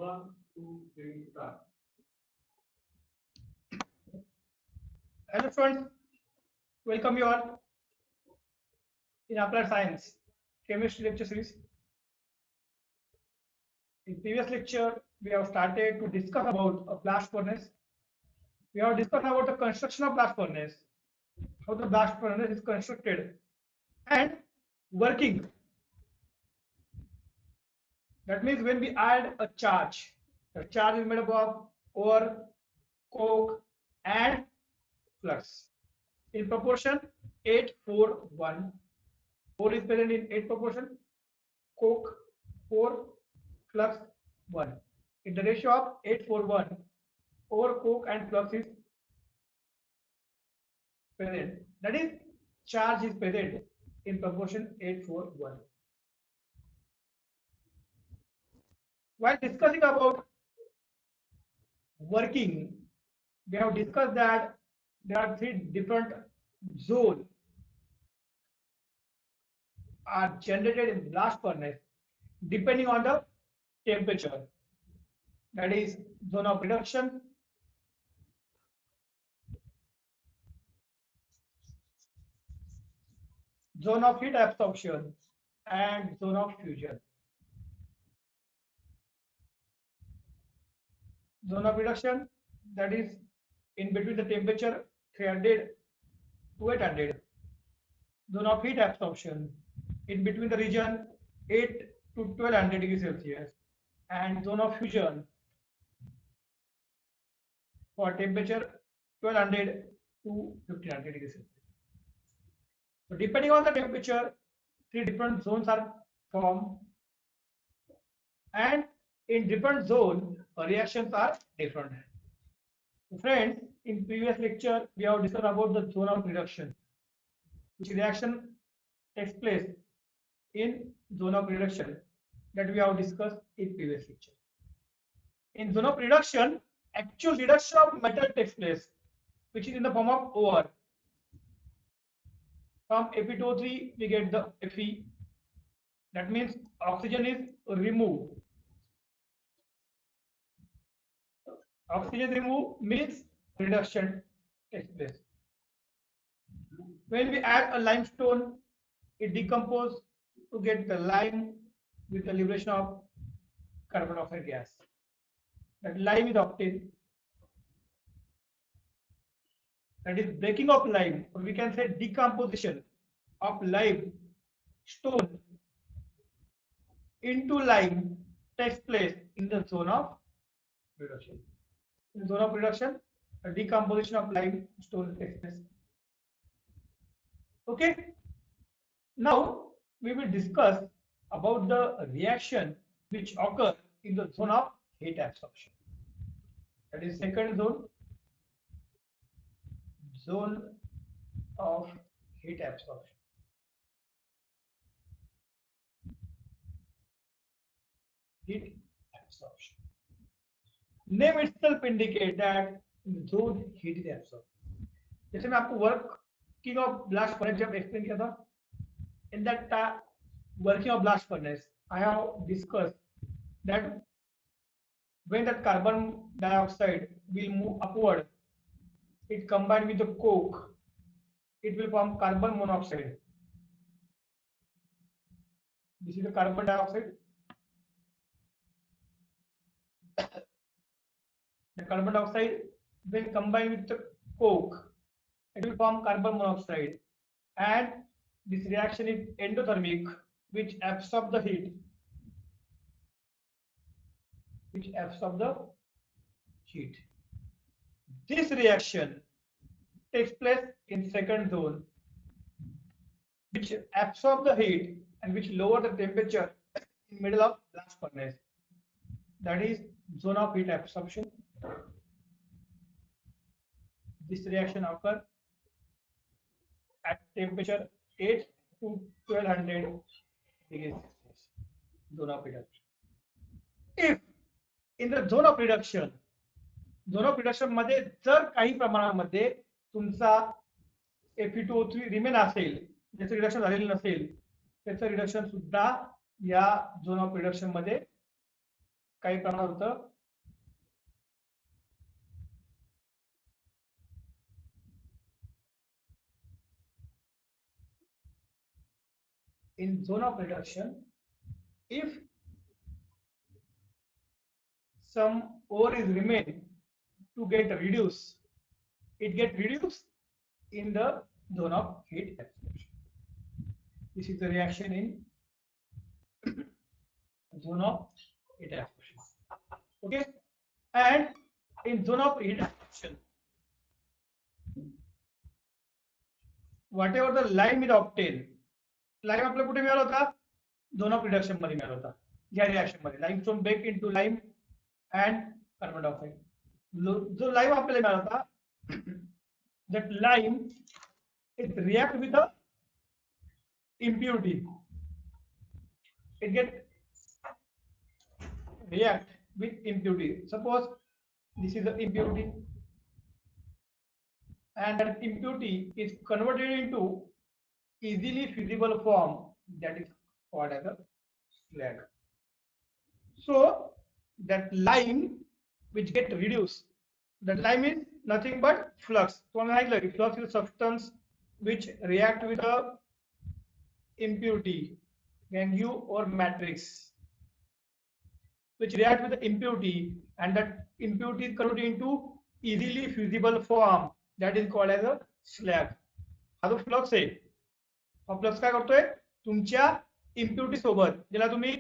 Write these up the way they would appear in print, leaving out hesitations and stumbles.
One, two, three, start. Hello friends, welcome you all in Applied Science Chemistry lecture series. In previous lecture, we have started to discuss about a blast furnace. We have discussed about the construction of blast furnace, how the blast furnace is constructed, and working. That means when we add a charge, the charge is made up of ore, coke, and flux in proportion 8:4:1. Ore is present in 8 proportion, coke 4, flux 1. In the ratio of 8:4:1, ore, coke, and flux is present. That is, charge is present in proportion 8:4:1. While discussing about working, we have discussed that there are 3 different zones are generated in blast furnace depending on the temperature. That is zone of reduction, zone of heat absorption, and zone of fusion. Zone of reduction, that is in between the temperature 300 to 800. Zone of heat absorption, in between the region 8 to 1200 degrees Celsius. And zone of fusion for temperature 1200 to 1500 degrees Celsius. So depending on the temperature, 3 different zones are formed, and in different zones reactions are different. So friends, in previous lecture we have discussed about the zone of reduction, which reaction takes place in zone of reduction, that we have discussed in previous lecture. In zone of reduction, actual reduction of metal takes place, which is in the form of ore. From Fe2O3 we get the Fe. That means oxygen is removed. Oxygen removed means reduction takes place. When we add a limestone, it decomposes to get the lime with the liberation of carbon dioxide gas. That lime is obtained. That is breaking of lime, or we can say decomposition of lime stone into lime takes place in the zone of reduction. In zone of reduction, a decomposition of limestone takes place. Okay. Now we will discuss about the reaction which occur in the zone of heat absorption. That is second zone, zone of heat absorption. Heat absorption. Name itself indicate that zone heat is absorbed. जैसे मैं आपको working of blast furnace जब explain किया था, in that working of blast furnace, I have discussed that when that carbon dioxide will move upward, it combined with the coke, it will form carbon monoxide. This is the carbon dioxide. The carbon dioxide, when combined with the coke, it will form carbon monoxide, and this reaction is endothermic, which absorbs the heat. This reaction takes place in second zone, which absorb the heat and which lower the temperature in middle of blast furnace. That is zone of heat absorption. This reaction occurs at temperature 8 to 1200 degrees Celsius. Zone of reduction. If in the zone of reduction मध्ये जर काही प्रमाणामध्ये तुमचा Fe2O3 remain असेल, ज्याचं reduction झालेलं नसेल, त्याचं रिडक्शन सुद्धा या झोन ऑफ रिडक्शन मध्ये काही प्रमाणात होतं. In zone of reduction, if some ore is remain to get reduced, it get reduced in the zone of heat absorption. This is the reaction in zone of heat absorption. Okay, and in zone of heat absorption, whatever the lime is obtained, lime आपल्याला कुठे मिळाला होता? Zone of reduction मध्ये मिळाला होता. या reaction मध्ये limestone bake into lime and carbon dioxide. जो लाइम आपल्याला मिळाला होता, that lime it react with the impurity. It get react with impurity. Suppose this is the impurity, and that impurity is converted into easily fusible form, that is called as a slag. So that lime which get reduced, that lime is nothing but flux. So flux is a substance which react with a impurity, gangue or matrix, which react with the impurity, and that impurity is converted into easily fusible form, that is called as a slag. हा जो flux आहे, हा flux काय करतोय, तुमच्या impurity सोबत, ज्याला तुम्ही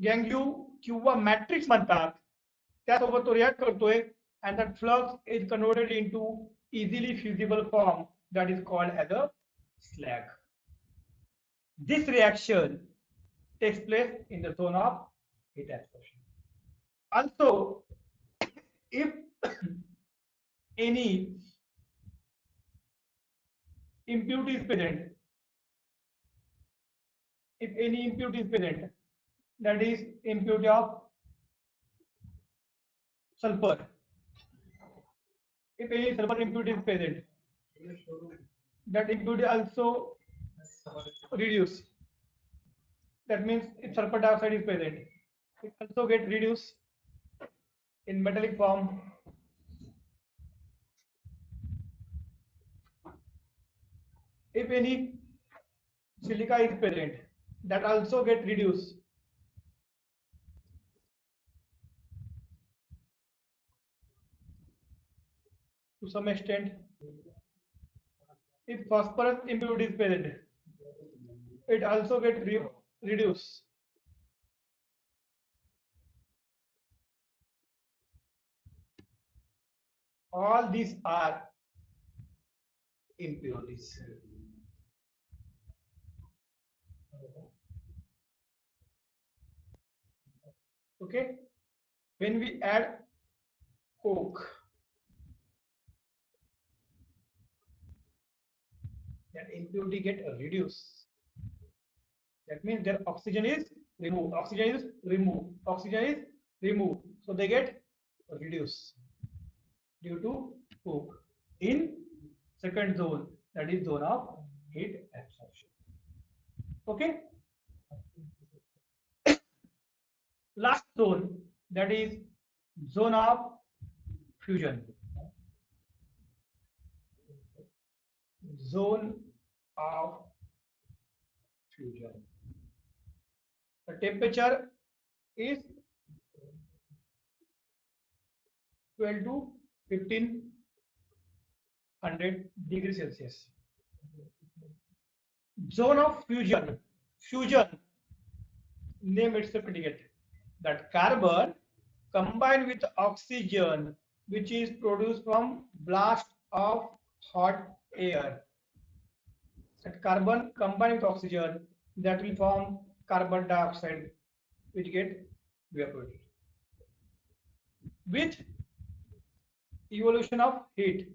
गँग्यू किंवा मॅट्रिक्स म्हणतात, त्यासोबत तो रिएक्ट करतोय, and that flux is converted into easily fusible form, that is called as a slag. This reaction takes place in the zone of heat absorption. Also, if any impurity is present, that is impurity of sulfur. If any sulfur impurity is present, that impurity also reduce. That means if sulfur dioxide is present, it also get reduced in metallic form. If any silica is present, that also get reduced. To some extent, if phosphorus impurity is present, it also get reduced. All these are impurities. Okay, when we add coke, that impurity get reduced. That means their oxygen is removed. Oxygen is removed. Oxygen is removed. So they get reduced due to coke in second zone, that is zone of heat absorption. Okay. Last zone, that is zone of fusion. Zone of fusion. The temperature is 12 to 1500 degrees Celsius. Zone of fusion. Fusion, name itself indicate that carbon combined with oxygen, which is produced from blast of hot air. That carbon combined with oxygen, that will form carbon dioxide, which get evaporated. With evolution of heat,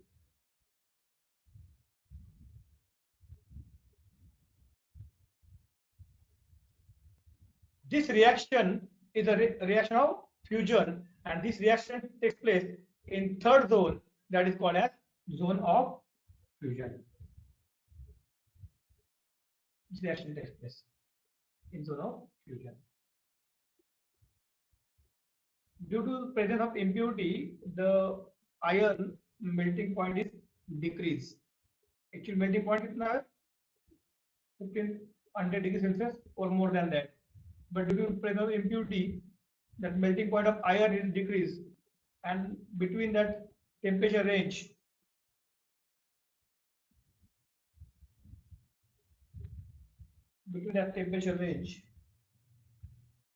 this reaction is a reaction of fusion, and this reaction takes place in third zone, that is called as zone of fusion. This reaction takes place in zone of fusion. due to presence of impurity, the iron melting point is decreased. Actual melting point is 1500 degrees Celsius or more than that. But due to presence of impurity, that melting point of iron is decreased, and between that temperature range,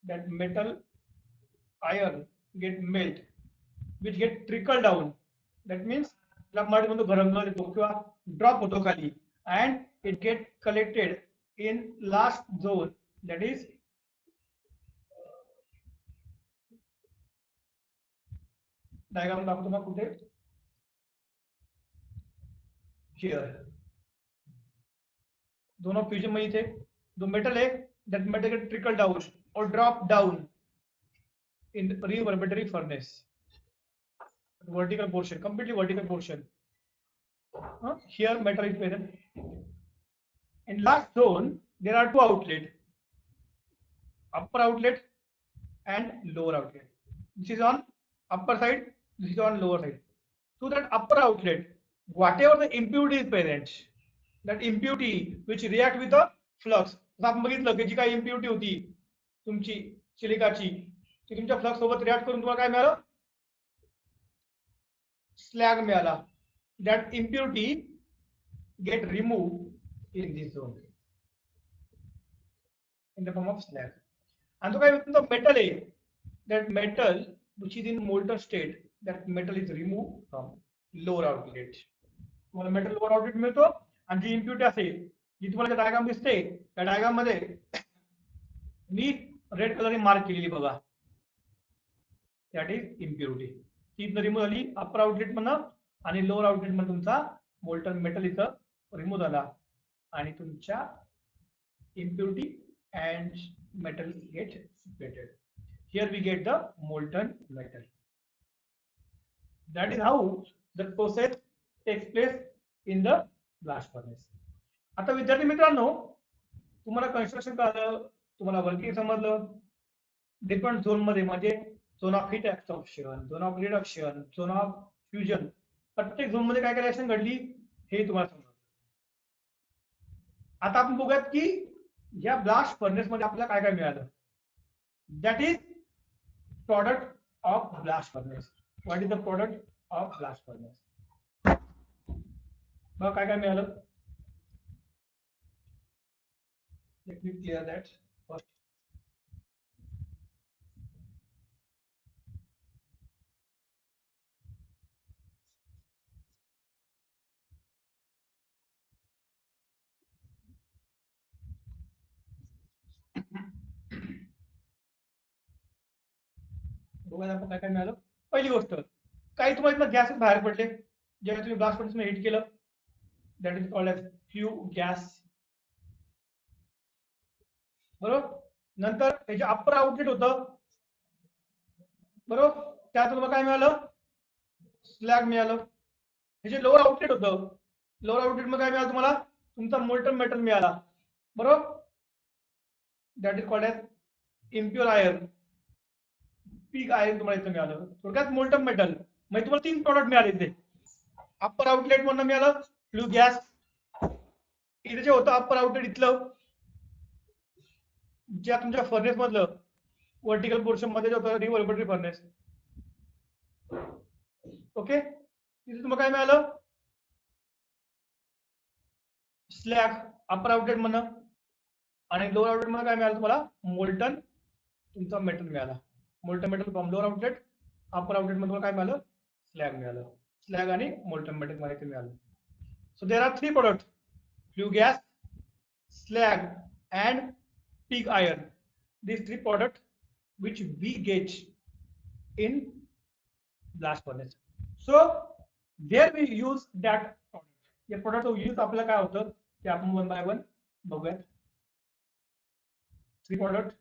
that metal iron get melt, which get trickle down. That means drop होतो खाली, and it get collected in last zone, that is diagram दाखवतो ना कुठे, here दोनों fusion में थे, जो metal है that metal get trickle down or drop down in the reverberatory furnace, vertical portion, completely vertical portion. Here metal is present. In last zone there are two outlets, upper outlet and lower outlet. This is on upper side, this is on lower side. So that upper outlet, whatever the impurity is present, that impurity which react with the flux, आपण बघितलं की जी काही impurity होती तुमची सिलिकाची, ती तुमच्या flux सोबत react करून तुम्हाला काय मिळालं, स्लॅग मिळाला. That impurity get remove in this zone in the form of slag. And so the metal A, that metal which is in molten state, that metal is removed from lower outlet. तुम्हाला metal lower outlet मिळतो, आणि जी impurity असेल जी तुम्हाला diagram दिसते, त्या diagram मध्ये मी red colour mark केलेली बघा, दॅट इज इम्प्युरिटी. ती रिमूव्ह झाली अपर आउटलेट मधनं, आणि लोअर आउटलेट मध्ये तुमचा मोल्टन मेटल इथं रिमूव्ह झाला, आणि तुमच्या impurity and metal get separated. Here we get the molten metal. That is how the process takes place in the blast furnace. आता विद्यार्थी मित्रांनो, तुम्हाला कन्स्ट्रक्शन कळलं, तुम्हाला वर्किंग समजलं, डिफरंट झोन मध्ये, म्हणजे zone of heat absorption, zone of reduction, zone of fusion, प्रत्येक झोन मध्ये काय काय रिएक्शन घडली हे तुम्हाला समजलं. आता आपण बघूयात की या ब्लास्ट फर्नेस मध्ये आपल्याला काय काय मिळालं. That is product of blast furnace. What is the product of blast furnace? बघा काय काय मिळालं. Let me clear that first. बघा आपण काय काय मिळालं. पहिली गोष्ट, काही तुम्हाला गॅसेस बाहेर पडले जेव्हा तुम्ही ब्लास्ट फर्नेस मध्ये हीट केलं, that is called as few gas. बरोबर. नंतर त्याचे अप्पर आउटलेट होतं, बरोबर, त्यात तुम्हाला काय मिळालं, स्लॅग मिळालं. त्याचे लोअर आउटलेट होतं, लोअर आउटलेट मध्ये काय मिळालं तुम्हाला, तुमचा मोल्टन मेटल मिळाला. बरोबर. That is called as impure iron, pig iron तुम्हाला इथं मिळालं. थोडक्यात मोल्टन मेटल. म्हणजे तुम्हाला तीन प्रॉडक्ट मिळाले इथे. अप्पर आउटलेट मधनं मिळालं फ्लू गॅस. इथे जे होतं अप्पर आउटलेट इथलं, ज्या तुमच्या फर्नेस मधलं वर्टिकल पोर्शन मध्ये जे होतं रिव्हर्बरेटरी फर्नेस, ओके, तिथे तुम्हाला काय मिळालं, स्लॅग अप्पर आउटलेट मधनं, आणि लोअर आउटलेट मध्ये काय मिळालं तुम्हाला, मोल्टन तुमचा मेटल मिळाला. Molten metal from lower outlet, upper outlet मध्ये काय मिळालं, स्लॅग मिळालं. स्लॅग आणि मोल्टन मेटल मध्ये मिळालं. So there are three product, flue gas, slag and pig iron. These three products which we get in blast furnace. So there we use that product. या product use आपल्याला काय होतं ते आपण one by one बघूयात. Three products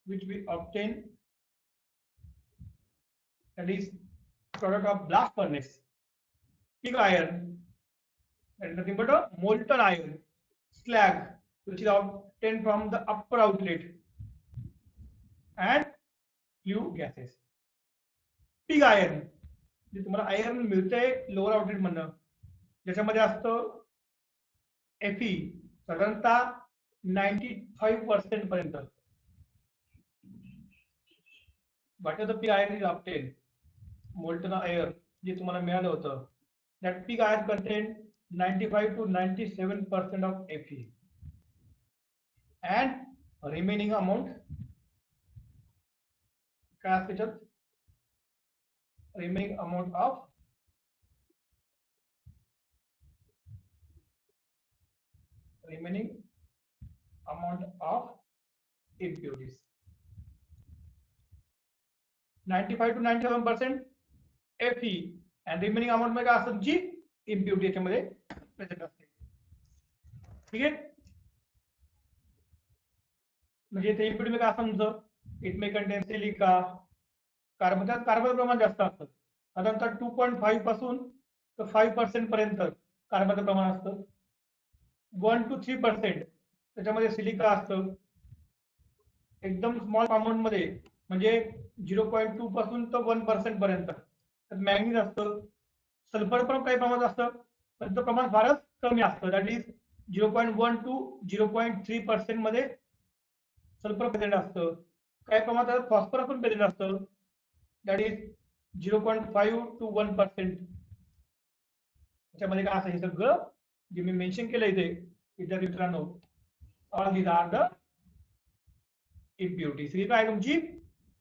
which we obtain, that is product of blast furnace, pig iron, that is nothing but a molten iron, slag which is obtained from the upper outlet, and flue gases. Pig iron जे तुम्हाला iron मिळतंय lower outlet मधनं, ज्याच्यामध्ये असतं Fe साधारणतः 95% पर्यंत. What is the pig iron is obtained? Molten air जे तुम्हाला मिळालं होतं, that pig iron contain 95 to 97% of Fe and remaining amount काय असते त्याच्यात, remaining amount of impurities. 95 to 97% Fe and remaining amount मध्ये काय असतं, जी इम्प्युरिटी याच्यामध्ये प्रेझेंट असते. ठीक आहे, म्हणजे ते इम्प्युरिटी काय असतं तुमचं, it may contain silica, carbon, त्यात कार्बनचं प्रमाण जास्त असतं, साधारणतः 2.5 पासून तर 5% पर्यंत कार्बनचं प्रमाण असतं. 1 to 3% त्याच्यामध्ये सिलिका असतं. एकदम स्मॉल अमाऊंट मध्ये म्हणजे 0.2 पासून तर 1% पर्यंत मॅग्नीज असतं. सल्फर पण काही प्रमाणात असतं, पण त्याचं प्रमाण फारच कमी असतं, दॅट इज 0.1 to 0.3% मध्ये सल्फर प्रेझेंट असतं. काही प्रमाणात फॉस्फरस पण प्रेझेंट असतं, दॅट इज 0.5 to 1%. त्याच्यामध्ये काय असं हे सगळं जे मी मेन्शन केलं इथे विद्यार्थी मित्रांनो, all these are the impurities. ही काय तुमची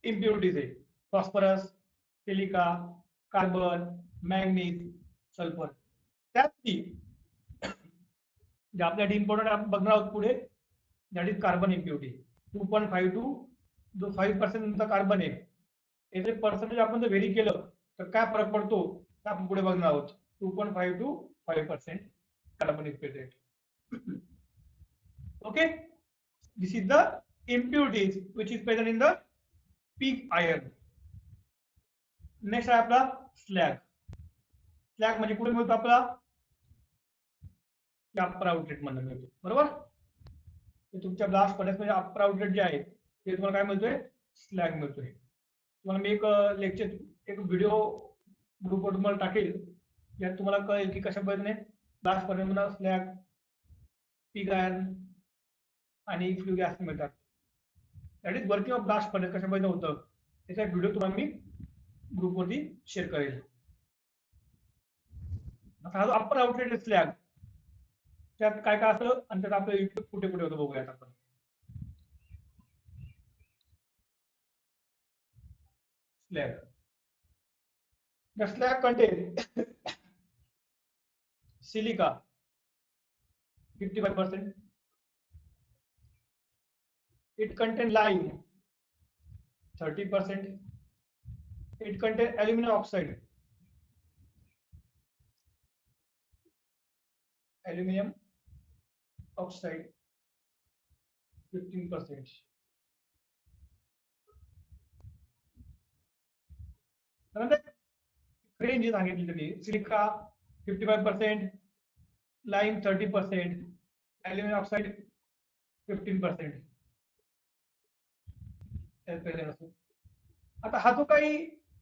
इम्प्युरिटीज आहे, phosphorus, silica, carbon, manganese, sulphur. त्यातली जे आपल्यासाठी इम्पॉर्टंट आपण बघणार आहोत पुढे, that is carbon impurity. 2.5 to जो 5% तुमचा कार्बन आहे, याचे पर्सेंटेज आपण जर व्हेरी केलं तर काय फरक पडतो ते आपण पुढे बघणार आहोत. 2.5 to 5% carbon is present. Okay, this is the impurities which is present in the pig iron. Next आहे आपला स्लॅग. स्लॅग म्हणजे कुठे मिळतो आपला, अप्पर आउटलेट मधून मिळतो, बरोबर. तुमच्या ब्लास्ट फर्नेस मध्ये अप्पर आउटलेट जे आहे ते तुम्हाला काय मिळतोय, स्लॅग मिळतोय. तुम्हाला मी एक लेक्चर, एक व्हिडिओ ग्रुपवर तुम्हाला टाकेल, यात तुम्हाला कळेल की कशा पद्धतीने ब्लास्ट फर्नेस मध्ये स्लॅग, पिग आयर्न आणि फ्ल्यू गॅस मिळतात. That is working of blast furnace कशा पद्धतीने होतं, त्याचा एक व्हिडिओ तुम्हाला मी ग्रुपवरती शेअर करेल. हा जो अप्पर आउटलेट स्लॅग, त्यात काय काय असतं आणि त्यात आपलं कुठे कुठे होतं बघूयात आपण. Slag, the slag contain silica 55%, it contain lime 30%, it contain aluminum oxide 15%. Range सांगितली त्यांनी, सिलिका 55%, लाईम 30%, अल्युमिनियम ऑक्साइड 15%. आता हा जो काही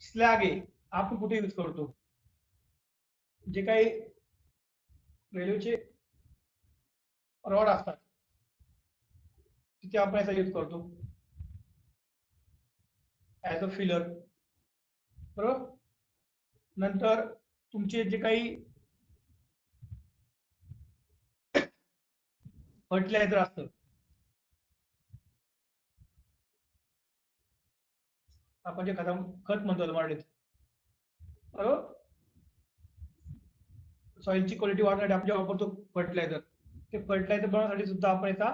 स्लॅग आहे आपण कुठे यूज करतो, जे काही रेल्वेचे रॉड असतात तिथे आपण याचा यूज करतो ऍज अ फिलर, बरोबर. नंतर तुमचे जे काही फर्टिलायझर असतं, आपण जे खत म्हणतो मराठीत, बरोबर, सॉइलची क्वालिटी वाढवण्यासाठी आपण जे वापरतो फर्टिलायझर, ते फर्टिलायझर बनवण्यासाठी सुद्धा आपण याचा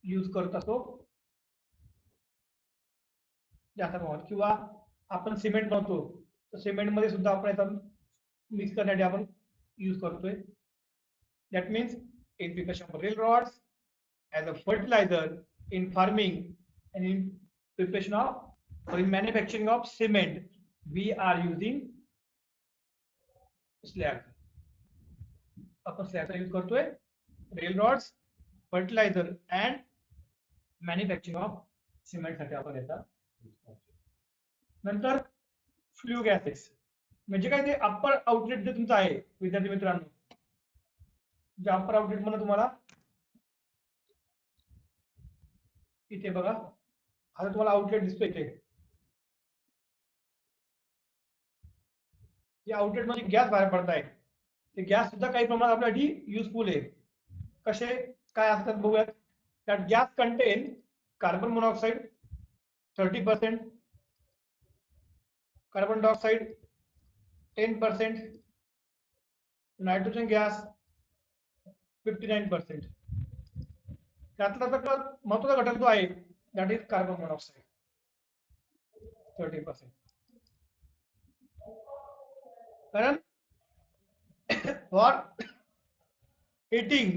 यूज करत असतो जास्त प्रमाणात. किंवा आपण सिमेंट बनवतो तर सिमेंट मध्ये सुद्धा आपण याचा मिक्स करण्यासाठी आपण यूज करतोय. That means in preparation of rail rods, as a fertilizer in farming, and in preparation of or in manufacturing of cement, we are using slag. आपण स्लॅगचा यूज करतोय rail rods, fertilizer and manufacturing of cement साठी आपण याचा नंतर flue gases म्हणजे काय ते अप्पर आउटलेट जे तुमचं आहे विद्यार्थी मित्रांनो, जे अप्पर आउटलेट म्हणून तुम्हाला इथे बघा, आता तुम्हाला आउटलेट दिसतोय इथे, या आउटलेट मध्ये गॅस बाहेर पडताय, ते गॅस सुद्धा काही प्रमाणात आपल्यासाठी युजफुल आहे. कसे काय असतात बघूयात. that gas contain carbon monoxide 30%, carbon dioxide 10%, nitrogen gas 59%. त्यातला महत्वाचा घटक जो आहे दॅट इज कार्बन मोनॉक्साईड 30%. कारण for heating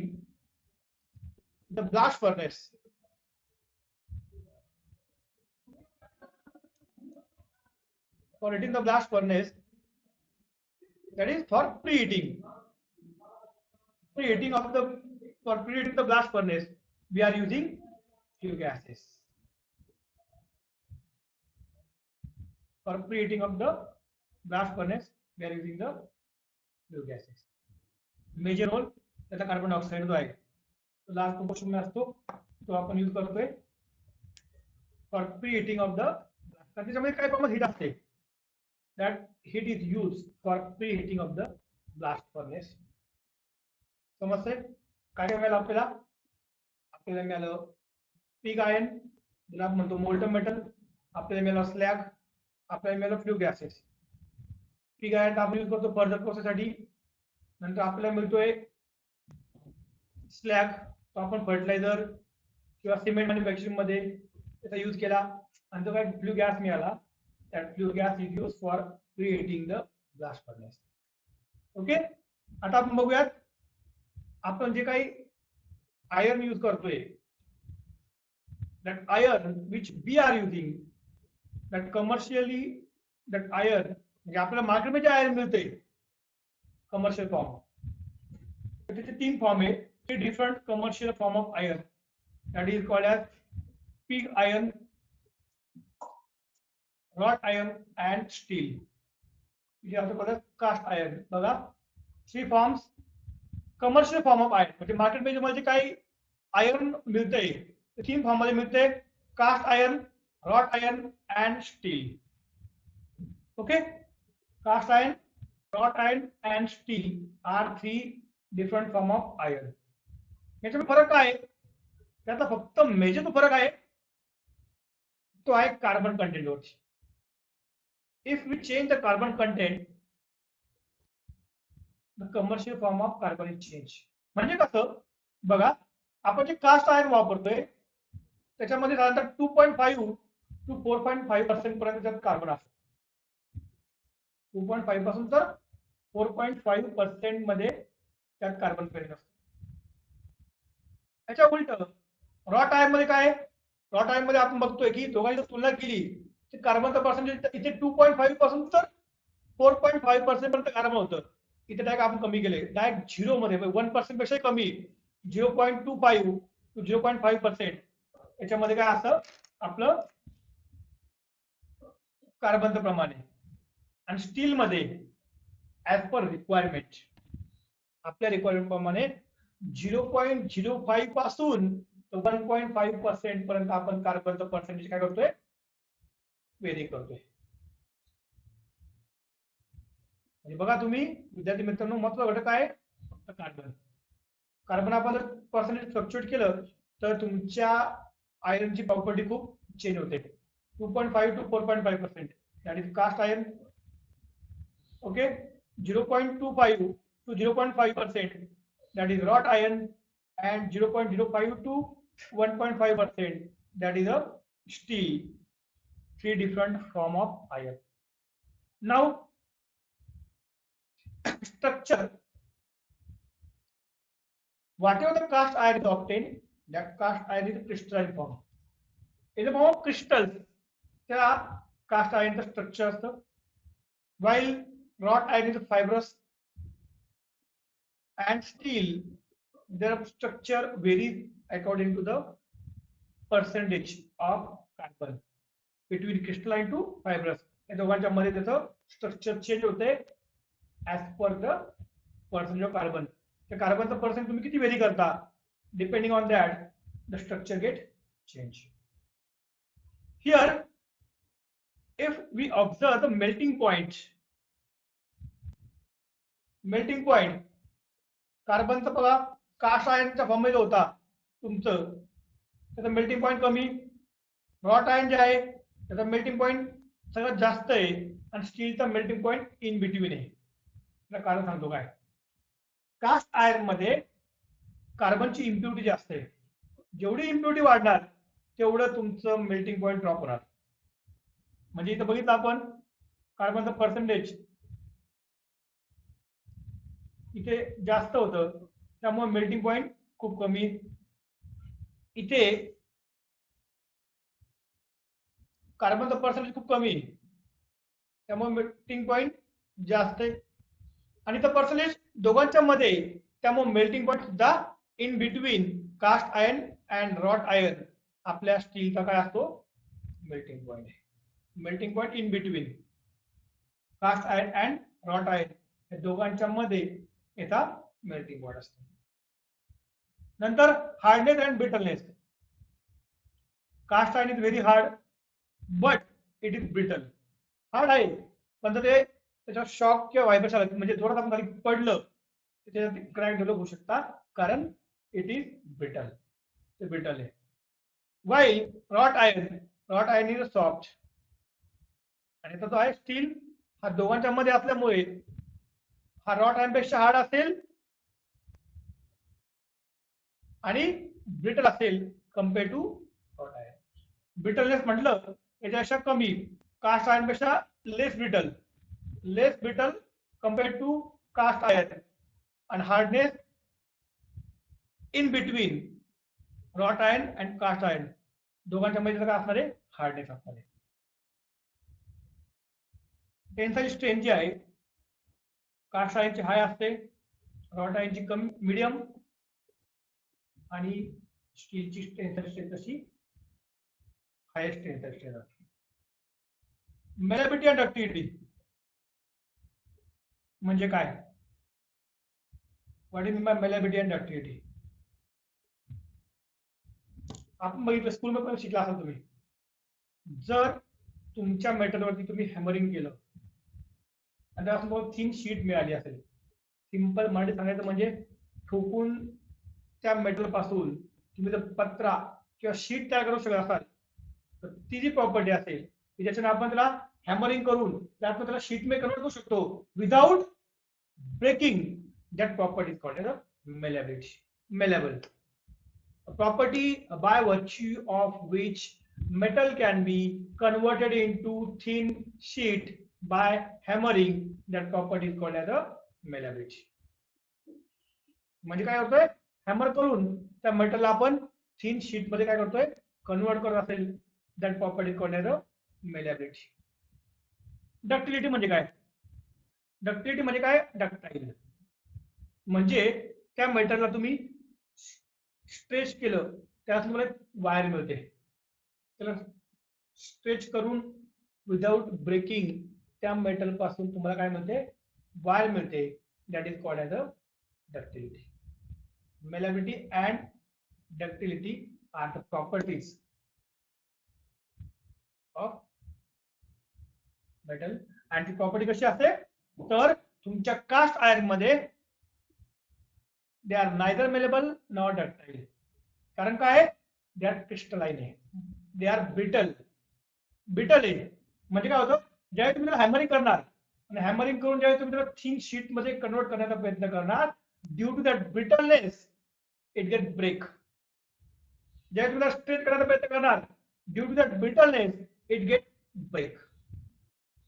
the blast furnace, for heating the blast furnace, that is for preheating of the, for preheating the blast furnace we are using few gases. For preheating of the blast furnace we are using the few gases. Major role त्याचा carbon dioxide जो आहे तो last proportion में असतो, तो आपण use करतोय for preheating of the, त्याच्यामध्ये काय प्रमाणात हीट असते, that heat is used for preheating of the blast furnace. समजते काय काय मिळालं आपल्याला मिळालं पिग आयर्न, ज्याला आपण म्हणतो मोल्टन मेटल, आपल्याला मिळालं स्लॅग, आपल्याला मिळालं फ्ल्यू गॅसेस. पिग आयर्न आपण यूज करतो फर्दर प्रोसेस साठी. नंतर आपल्याला मिळतोय स्लॅग, तो आपण फर्टिलायझर किंवा सिमेंट मॅन्युफॅक्चरिंग मध्ये त्याचा यूज केला. आणि तो काय फ्ल्यू गॅस मिळाला, that flue gas is used for preheating the blast furnace. Okay, आता आपण बघूयात आपण जे काही आयर्न यूज करतोय, that iron which we are using, that commercially, that iron म्हणजे आपल्याला मार्केटमध्ये आयर्न मिळते कमर्शियल फॉर्म, त्याचे 3 फॉर्म आहे, 3 different commercial form of iron, that is called as pig iron, wrought iron and steel. ये also called as cast iron. बघा 3 forms commercial form of iron, म्हणजे market मध्ये तुम्हाला जे काही आयर्न मिळतंय ते 3 फॉर्म मध्ये मिळते, cast iron, wrought iron and steel. Okay, cast iron, wrought iron and steel are 3 different form of iron. याच्यामध्ये फरक काय आहे, त्याचा फक्त मेजर तो फरक आहे तो आहे कार्बन कंटेंट वरती. If we change the carbon content, the commercial form of carbon is changed. म्हणजे कसं बघा, आपण जे कास्ट आयर्न वापरतोय त्याच्यामध्ये साधारणतः 2.5 to 4.5% पर्यंत त्यात कार्बन असतो. 2.5 पासून तर 4.5% मध्ये त्यात कार्बन पेरिंग असतो. त्याच्या उलट रॉट आयर्न मध्ये काय, रॉट आयर्न मध्ये आपण बघतोय की दोघांची तुलना केली, कार्बनचं पर्सेंटेज इथे 2.5 पासून तर 4.5% पर्यंत कार्बन होतं, इथे डायरेक्ट आपण कमी केले, डायरेक्ट 0 मध्ये 1% पेक्षा कमी 0.25 to 0.5%. याच्यामध्ये काय असतं आपलं कार्बनचं प्रमाण आहे. आणि स्टील मध्ये ऍज पर रिक्वायरमेंट, आपल्या रिक्वायरमेंट प्रमाणे 0.05 पासून 1.5% पर्यंत आपण कार्बनचं पर्सेंटेज काय करतोय, वेरी करतोय. म्हणजे बघा तुम्ही विद्यार्थी मित्रांनो, महत्त्वाचा घटक आहे फक्त कार्बन. कार्बन आपण पर्सेंटेज फ्लक्च्युएट केलं तर तुमच्या आयर्नची प्रॉपर्टी खूप चेंज होते. 2.5 to 4.5%, that is cast iron. Okay, 0.25 to 0.5%, that is wrought iron, and 0.05 to 1.5%, that is a steel. 3 different form of iron. Now structure, whatever the cast iron is obtained, that cast iron is crystalline form. In the form of crystals, त्या cast iron चं structure असतं, while wrought iron is fibrous and steel, their structure varies according to the percentage of carbon. Between crystalline to fibrous, या दोघांच्या मध्ये त्याचं structure change होते as per the percentage of carbon. त्या कार्बनचं percent तुम्ही किती व्हेरी करता, depending on that the structure get change. Here if we observe the melting point, कार्बनचा बघा कास्ट आयनच्या फॉर्ममध्ये होता तुमचं, त्याचा मेल्टिंग पॉईंट कमी. रॉट आयन जे आहे त्याचा मेल्टिंग पॉईंट सगळ्यात जास्त आहे, आणि स्टीलचा मेल्टिंग पॉईंट इन बिटवीन आहे. त्याला कारण सांगतो काय, कास्ट आयर्न मध्ये कार्बनची इम्प्युरिटी जास्त आहे. जेवढी इम्प्युरिटी वाढणार तेवढं तुमचं मेल्टिंग पॉईंट ड्रॉप होणार. म्हणजे इथं बघितलं आपण कार्बनचं पर्सेंटेज इथे जास्त होतं, त्यामुळे मेल्टिंग पॉईंट खूप कमी. इथे कार्बनचं पर्सेंटेज खूप कमी, त्यामुळे मेल्टिंग पॉईंट जास्त आहे. आणि इथं पर्सेंटेज दोघांच्या मध्ये, त्यामुळे मेल्टिंग पॉईंट सुद्धा in between cast iron and wrought iron आपल्या स्टीलचा काय असतो, melting point. Melting point in between cast iron and wrought iron या दोघांच्या मध्ये याचा मेल्टिंग पॉईंट असतो. नंतर hardness and brittleness. Cast iron is very hard but it is brittle. Hard आहे पण ते त्याच्यावर शॉक किंवा व्हायब्रेशन म्हणजे थोडं आपण खाली पडलं त्याच्यात क्रॅक डेव्हलप होऊ शकतात, कारण इट इज ब्रिटल, ते ब्रिटल आहे. While wrought iron is soft, आणि तो आहे स्टील. हा दोघांच्या मध्ये असल्यामुळे हा रॉट आयर्न पेक्षा हार्ड असेल आणि ब्रिटल असेल compare to wrought iron. Brittleness म्हटलं याच्यापेक्षा कमी, कास्ट आयर्न पेक्षा less brittle compare to cast iron, आणि hardness in between wrought iron and cast iron दोघांच्या मध्ये काय असणार आहे, हार्डनेस असणार आहे. टेन्साइल स्ट्रेंथ जी आहे कास्ट आयर्नची हाय असते, रॉट आयर्नची कमी मीडियम, आणि स्टीलची टेन्साइल स्ट्रेंथ अशी हायेस्ट टेन्साइल स्ट्रेंथ असते. मेलेबिलिटी अँड डक्टिलिटी म्हणजे काय, what is mean by malleability and ductility. आपण बघितलं स्कूलमध्ये पण शिकला असाल तुम्ही, जर तुमच्या मेटलवरती तुम्ही हॅमरिंग केलं आणि त्यापासून थिन शीट मिळाली असेल, सिंपल मराठी सांगायचं म्हणजे ठोकून त्या मेटल पासून तुम्ही जर पत्रा किंवा शीट तयार करू शकत असाल, तर ती जी प्रॉपर्टी असेल की ज्याच्याने आपण त्याला हॅमरिंग करून त्यातून त्याला शीट मध्ये कन्वर्ट करू शकतो without breaking, that property is called as malleability. Malleable property by virtue of which metal can be converted into thin sheet by hammering, that property is called as a malleability. म्हणजे काय करतोय, hammer करून त्या मेटलला आपण thin sheet मध्ये काय करतोय, convert करत असेल, that property is called as a malleability. Ductility म्हणजे काय, डक्टिलिटी म्हणजे काय, डक्टाईल म्हणजे त्या मेटलला तुम्ही स्ट्रेच केलं त्याला तुम्हाला वायर मिळते, त्याला स्ट्रेच करून विदाउट ब्रेकिंग त्या मेटल पासून तुम्हाला काय मिळते, वायर मिळते, that is called as a ductility. Malleability and ductility are the properties of metal. आणि ती प्रॉपर्टी कशी असते, तर तुमच्या कास्ट आयर्न मध्ये they are neither malleable nor ductile. कारण काय, they are crystalline आहे, they are brittle आहे. म्हणजे काय होतं, ज्यावेळी तुम्ही त्याला हॅमरिंग करणार आणि हॅमरिंग करून ज्यावेळी तुम्ही त्याला थिन शीट मध्ये कन्वर्ट करण्याचा प्रयत्न करणार, due to that brittleness it get break. ज्यावेळी तुम्ही त्याला स्ट्रेच करण्याचा प्रयत्न करणार, due to that brittleness it get break.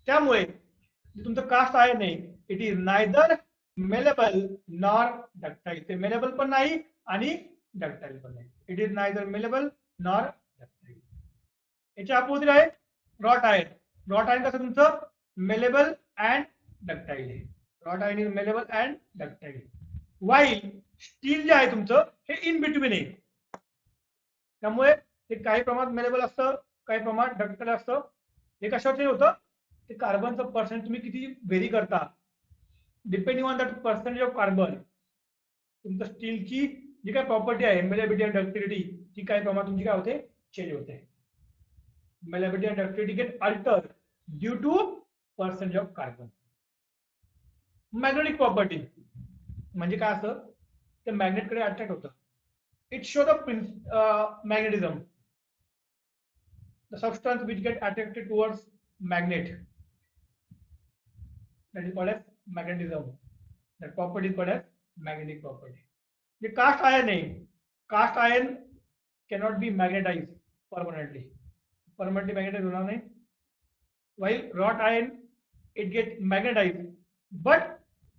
त्यामुळे तुमचं कास्ट आयर्न आहे, it is neither malleable nor ductile. ते मेलेबल पण नाही आणि डक्टाईल पण नाही, it is neither malleable nor ductile. याच्या अपोजिट आहे रॉट आयर्न. रॉट आयर्न कसं तुमचं मेलेबल अँड डक्टाईल आहे, wrought iron is malleable and ductile. वाईल steel जे आहे तुमचं हे इन बिटवीन आहे, त्यामुळे ते काही प्रमाणात मेलेबल असतं, काही प्रमाणात डक्टाईल असतं. हे कशावर होतं, ते कार्बनचं पर्सेंट तुम्ही किती व्हेरी करता, depending on that percentage of carbon तुमचं स्टीलची जी काय प्रॉपर्टी आहे मेलेबिलिटी आणि डक्टिलिटी ती काही प्रमाणात तुमची काय होते, चेंज होते. मेलेबिलिटी आणि ductility get alter due to percentage of carbon. Magnetic property म्हणजे काय असतं, ते मॅग्नेटकडे अट्रॅक्ट होतं. It show the magnetism, the substance which get attracted towards magnet, that is called as magnetism. That property is called as magnetic property. The cast iron है, cast iron cannot be magnetized permanently magnetized होना नहीं. While wrought iron it get magnetized but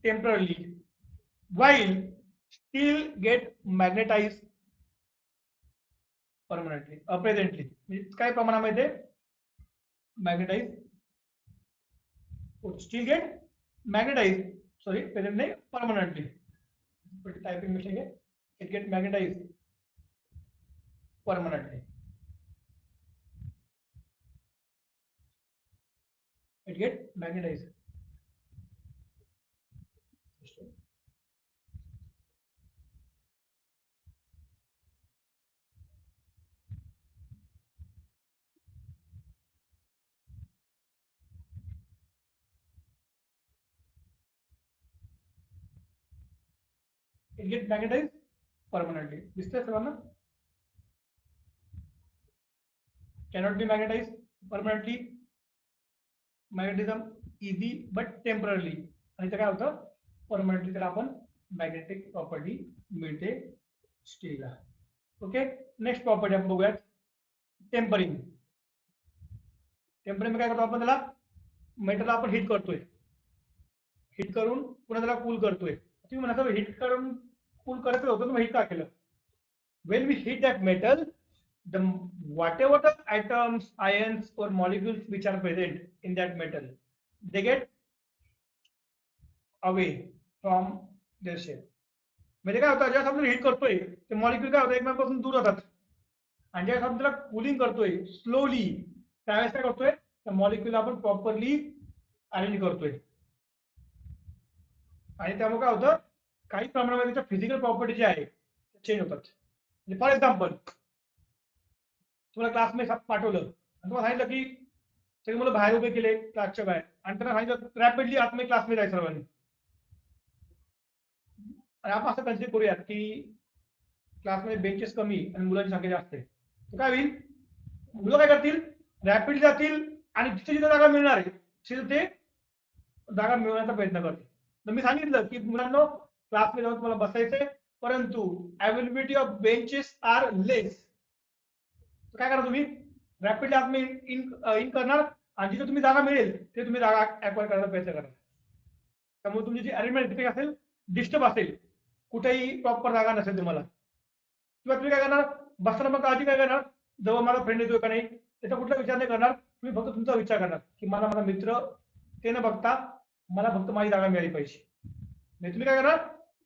temporarily, while steel get magnetized permanently presently. म्हणजे काय प्रमाणामध्ये magnetize, steel get magnetize, sorry present नाही permanently, typing mistake है, it get magnetize permanently, it get magnetize. It gets magnetized permanently. दिसतंय सर्वांना? Cannot be magnetized permanently. Magnetism easy but temporarily. आणि ते काय होतं, परमनंटली त्याला आपण मॅग्नेटिक प्रॉपर्टी मिळते स्टीलला. ओके, नेक्स्ट प्रॉपर्टी आपण बघूयात, टेम्परिंग. टेम्परिंग काय करतो आपण, त्याला मेटलला आपण हीट करतोय, हीट करून पुन्हा त्याला कूल करतोय. तुम्ही म्हणा हीट करून कूल करायचं होतं, तुम्ही हीट का केलं? When we heat that metal, the whatever the atoms, ions or molecules which are present in that metal, they get away from their shape. म्हणजे काय होतं, ज्यावेळेस आपण हीट करतोय ते मॉलिक्यूल काय होतं, एकमेकांपासून दूर जातात. आणि ज्यावेळेस आपण त्याला कूलिंग करतोय स्लोली, त्यावेळेस काय करतोय, त्या मॉलिक्यूल आपण प्रॉपरली अरेंज करतोय. आणि त्यामुळे काय होतं, काही प्रमाणामध्ये त्याच्या फिजिकल प्रॉपर्टी जे आहे चेंज होतात. फॉर एक्झाम्पल, तुम्हाला क्लासमध्ये पाठवलं आणि तुम्हाला सांगितलं की सगळी मुलं बाहेर उभे केले क्लासच्या बाहेर, आणि त्यांना सांगितलं रॅपिडली आतमध्ये क्लासमध्ये जायचं सर्वांनी. आणि आपण असं कन्सिडर करूयात की क्लासमध्ये बेंचेस कमी आणि मुलांची संख्या जास्त आहे, तर काय होईल, मुलं काय करतील, रॅपिडली जातील आणि जिथे जिथे जागा मिळणार आहे तिथे ते जागा मिळवण्याचा प्रयत्न करतील. तर मी सांगितलं की मुलांना क्लासमध्ये जाऊन तुम्हाला बसायचंय, परंतु availability of benches are less. काय करा, तुम्ही रॅपिडली आतमध्ये इन करणार आणि जिथे तुम्ही जागा मिळेल ते तुम्ही जागा ऍक्वायर करायचा प्रयत्न करा. त्यामुळे तुमची जी अरेंजमेंट तिथे असेल, डिस्टर्ब असेल, कुठेही प्रॉपर जागा नसेल तुम्हाला, किंवा तुम्ही काय करणार, बसताना मग काळजी काय करणार, जवळ माझा फ्रेंड येतोय का नाही त्याचा कुठला विचार नाही करणार, तुम्ही फक्त तुमचा विचार करणार की मला माझा मित्र ते न बघता मला फक्त माझी जागा मिळाली पाहिजे. नाही तुम्ही काय करणार,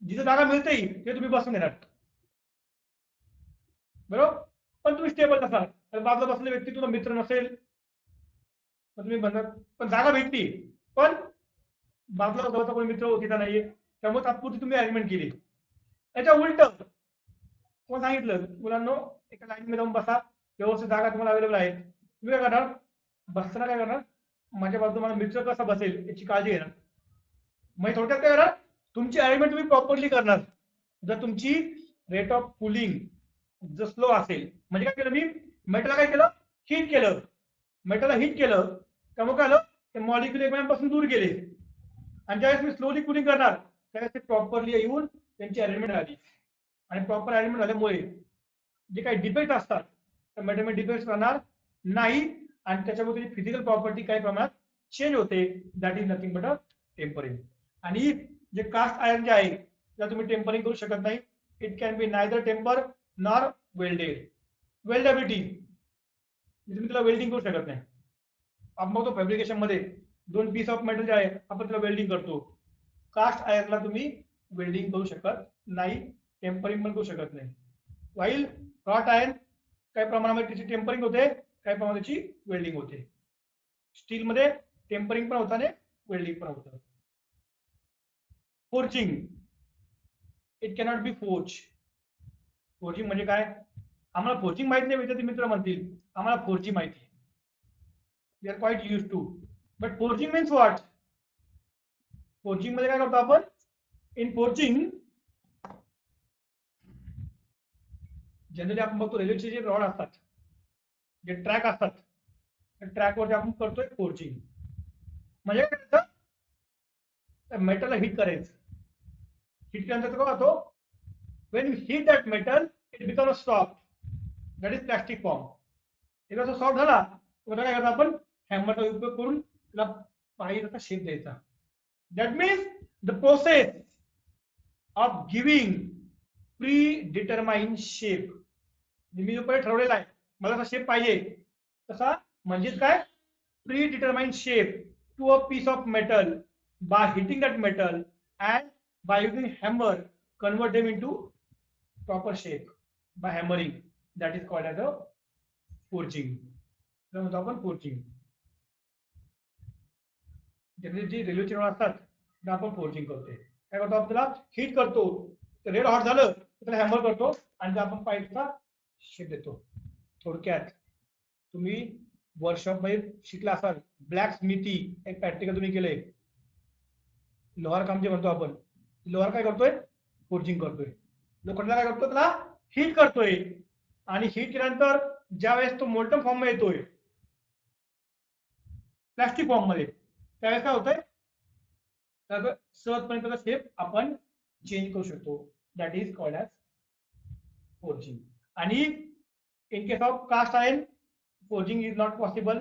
जिथे जागा मिळते ते तुम्ही बसून घेणार, बरोबर. पण तुम्ही स्टेबल नसाल, तर बाजूला बसलेला व्यक्ती तुझा मित्र नसेल, तर तुम्ही म्हणणार पण जागा भेटली, पण बाजूला जवळचा कोणी मित्र ओळखीचा नाहीये, त्यामुळे तात्पुरती तुम्ही अरेंजमेंट केली. याच्या उलट कोण सांगितलं, मुलांनो एका लाईनमध्ये जाऊन बसा, व्यवस्थित जागा तुम्हाला अवेलेबल आहे, तुम्ही काय करणार, बसताना काय करणार, माझ्या बाजूला माझा मित्र कसा बसेल याची काळजी घेणार. मग थोडक्यात काय करणार, तुमची अरेंजमेंट तुम्ही प्रॉपरली करणार. जर तुमची रेट ऑफ कुलिंग जर स्लो असेल, म्हणजे काय केलं मी, मेटलला काय केलं, हीट केलं, मेटलला हीट केलं, त्यामुळे काय झालं, ते मॉलिक्यूल एकमेकांपासून दूर गेले. आणि ज्यावेळेस मी स्लोली कुलिंग करणार त्यावेळेस ते प्रॉपरली येऊन त्यांची अरेंजमेंट झाली. आणि प्रॉपर अरेंजमेंट झाल्यामुळे जे काही डिफेक्ट असतात तर मेटलमध्ये डिफेक्ट राहणार नाही, आणि त्याच्यामध्ये फिजिकल प्रॉपर्टी काही प्रमाणात चेंज होते. That is nothing but a tempering. आणि जे कास्ट आयर्न जे आहे त्याला तुम्ही टेम्परिंग करू शकत नाही. It can be neither temper nor welded. Weldability तुम्ही त्याला वेल्डिंग करू शकत नाही. आपण बघतो फॅब्रिकेशन मध्ये दोन पीस ऑफ मेटल जे आहे आपण त्याला वेल्डिंग करतो. कास्ट आयर्नला तुम्ही वेल्डिंग करू शकत नाही, टेम्परिंग पण करू शकत नाही. वाईल रॉट आयर्न काही प्रमाणामध्ये त्याची टेम्परिंग होते, काय पण त्याची वेल्डिंग होते. स्टील मध्ये टेम्परिंग पण होतं आणि वेल्डिंग पण होतं. Forging, it cannot be forge. Forging म्हणजे काय? आम्हाला फोर्जिंग माहित नाही विद्यार्थी मित्र म्हणतील, आम्हाला फोर्जिंग माहिती आहे. We are quite use to. But forging means what? Forging मध्ये काय करतो आपण? इन फोर्जिंग जनरली आपण बघतो रेल्वेचे जे रॉड असतात, जे ट्रॅक असतात, त्या ट्रॅकवरती आपण करतोय फोर्जिंग. म्हणजे काय करायचं? मेटलला हिट करायचं. हिट केल्यानंतर काय होतो? when you heat that metal it becomes soft, that is plastic form. एकदा तो सॉफ्ट झाला तर काय करतो आपण? हॅमरचा उपयोग करून त्याला पाहिजे तसा शेप द्यायचा. That means the process of giving predetermined shape. मी जो पहिले ठरवलेला आहे मला तसा शेप पाहिजे तसा, म्हणजेच काय? Predetermined shape to a piece of metal by hitting that metal and by using hammer convert them into proper shape by hammering. That is called as a forging. म्हणतो आपण forging. जनरली जे रेल्वेचे rod असतात ते आपण forging करतोय. काय करतो? आपण त्याला हीट करतो, रेड हॉट झालं तर त्याला हॅमर करतो आणि आपण पाईपचा शेप देतो. थोडक्यात तुम्ही वर्कशॉप मध्ये शिकला असाल ब्लॅक स्मिथी, एक प्रॅक्टिकल तुम्ही केलंय. लोहार काम जे म्हणतो आपण, लोहार काय करतोय? फोर्जिंग करतोय. लोखंडाला काय करतो? त्याला हीट करतोय आणि हीट केल्यानंतर ज्या वेळेस तो मोल्टन फॉर्म मध्ये येतोय प्लास्टिक फॉर्म मध्ये, त्यावेळेस काय होतंय? तर सहजपणे त्याचा शेप आपण चेंज करू शकतो. That is called as forging. आणि in case of cast iron forging is not possible.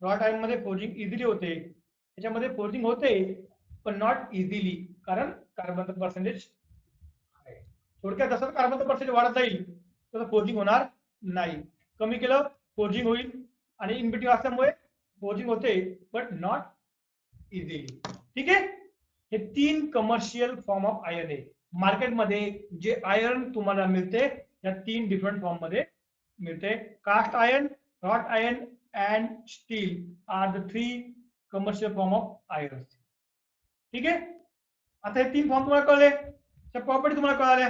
Wrought iron मध्ये फोर्जिंग इझिली होते, त्याच्यामध्ये फोर्जिंग होते पण नॉट इझिली, कारण कार्बनचं पर्सेंटेज आहे. थोडक्यात जसं कार्बनचं पर्सेंटेज वाढत जाईल तसं फोर्जिंग होणार नाही. कमी केलं फोर्जिंग होईल आणि इनबिटवीन असल्यामुळे फोर्जिंग होते बट नॉट इझिली. ठीक आहे. हे 3 कमर्शियल फॉर्म ऑफ आयर्न आहे. मार्केटमध्ये जे आयर्न तुम्हाला मिळते या 3 डिफरंट फॉर्म मध्ये मिळते. Cast iron, wrought iron and steel are the 3 commercial form of iron. ठीक आहे. आता हे 3 फॉर्म तुम्हाला कळले, त्या प्रॉपर्टी तुम्हाला कळाल्या.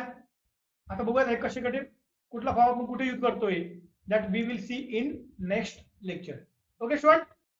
आता बघूया हे कसे कसे कुठला फॉर्म आपण कुठे यूज करतोय. That we will see in next lecture. Okay student.